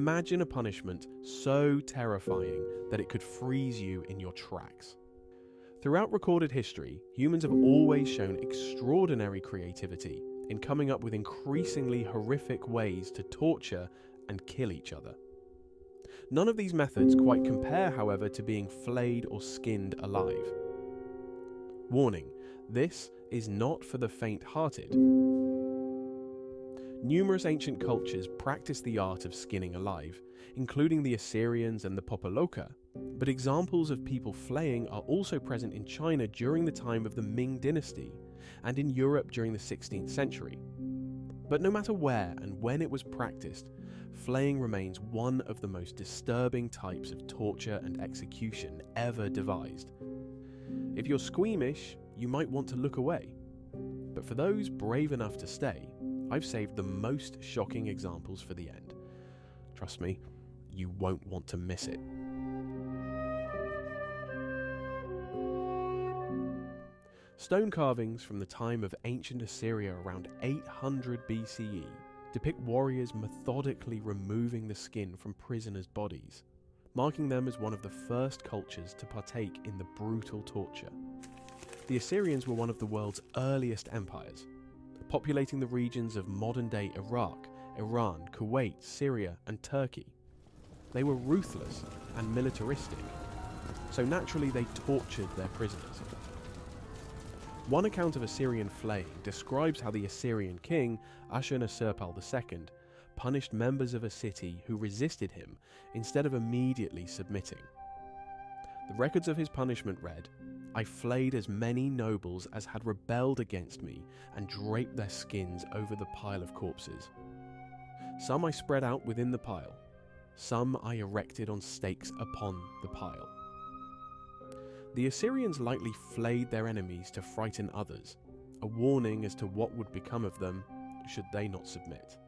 Imagine a punishment so terrifying that it could freeze you in your tracks. Throughout recorded history, humans have always shown extraordinary creativity in coming up with increasingly horrific ways to torture and kill each other. None of these methods quite compare, however, to being flayed or skinned alive. Warning, this is not for the faint-hearted. Numerous ancient cultures practiced the art of skinning alive, including the Assyrians and the Popoloca, but examples of people flaying are also present in China during the time of the Ming Dynasty and in Europe during the 16th century. But no matter where and when it was practiced, flaying remains one of the most disturbing types of torture and execution ever devised. If you're squeamish, you might want to look away. But for those brave enough to stay, I've saved the most shocking examples for the end. Trust me, you won't want to miss it. Stone carvings from the time of ancient Assyria around 800 BCE depict warriors methodically removing the skin from prisoners' bodies, marking them as one of the first cultures to partake in the brutal torture. The Assyrians were one of the world's earliest empires, populating the regions of modern-day Iraq, Iran, Kuwait, Syria, and Turkey. They were ruthless and militaristic, so naturally they tortured their prisoners. One account of Assyrian flaying describes how the Assyrian king, Ashurnasirpal II, punished members of a city who resisted him instead of immediately submitting. The records of his punishment read, "I flayed as many nobles as had rebelled against me and draped their skins over the pile of corpses. Some I spread out within the pile, some I erected on stakes upon the pile." The Assyrians likely flayed their enemies to frighten others, a warning as to what would become of them should they not submit.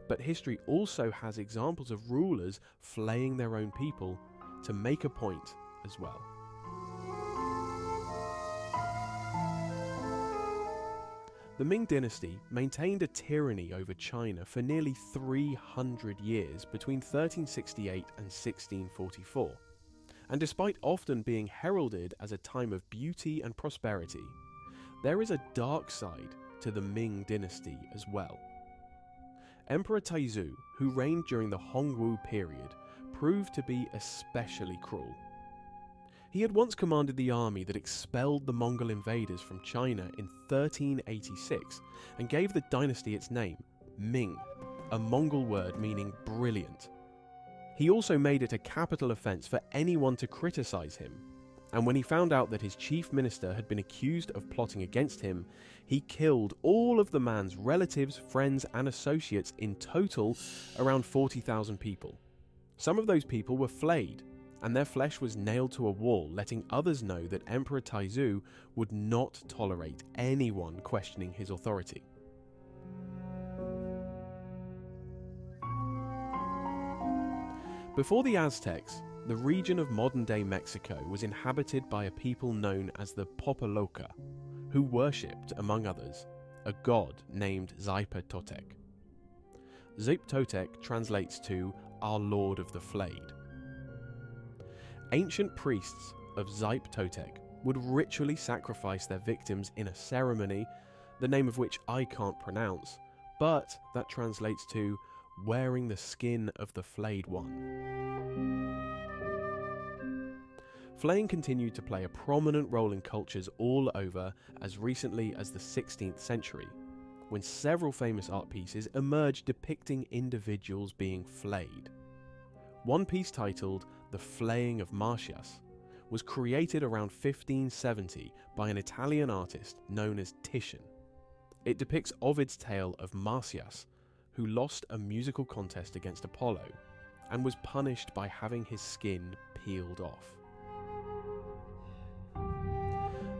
But history also has examples of rulers flaying their own people to make a point as well. The Ming Dynasty maintained a tyranny over China for nearly 300 years between 1368 and 1644. And despite often being heralded as a time of beauty and prosperity, there is a dark side to the Ming Dynasty as well. Emperor Taizu, who reigned during the Hongwu period, proved to be especially cruel. He had once commanded the army that expelled the Mongol invaders from China in 1386 and gave the dynasty its name, Ming, a Mongol word meaning brilliant. He also made it a capital offence for anyone to criticise him, and when he found out that his chief minister had been accused of plotting against him, he killed all of the man's relatives, friends and associates, in total around 40,000 people. Some of those people were flayed, and their flesh was nailed to a wall, letting others know that Emperor Taizu would not tolerate anyone questioning his authority. Before the Aztecs, the region of modern-day Mexico was inhabited by a people known as the Popoloca, who worshipped, among others, a god named Xipe-Totec. Xipe-Totec translates to "Our Lord of the Flayed." Ancient priests of Xipe-Totec would ritually sacrifice their victims in a ceremony, the name of which I can't pronounce, but that translates to "wearing the skin of the flayed one." Flaying continued to play a prominent role in cultures all over as recently as the 16th century, when several famous art pieces emerged depicting individuals being flayed. One piece titled "The Flaying of Marsyas" was created around 1570 by an Italian artist known as Titian. It depicts Ovid's tale of Marsyas, who lost a musical contest against Apollo and was punished by having his skin peeled off.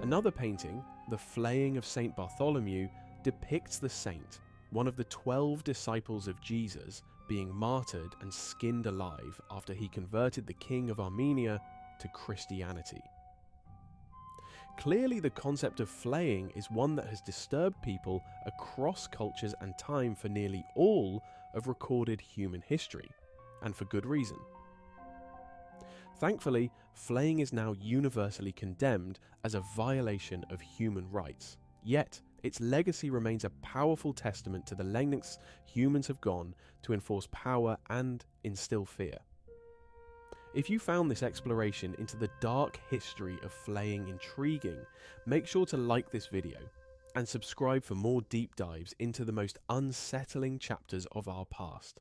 Another painting, "The Flaying of Saint Bartholomew," depicts the saint, one of the 12 disciples of Jesus, being martyred and skinned alive after he converted the king of Armenia to Christianity. Clearly, the concept of flaying is one that has disturbed people across cultures and time for nearly all of recorded human history, and for good reason. Thankfully, flaying is now universally condemned as a violation of human rights, yet its legacy remains a powerful testament to the lengths humans have gone to enforce power and instill fear. If you found this exploration into the dark history of flaying intriguing, make sure to like this video and subscribe for more deep dives into the most unsettling chapters of our past.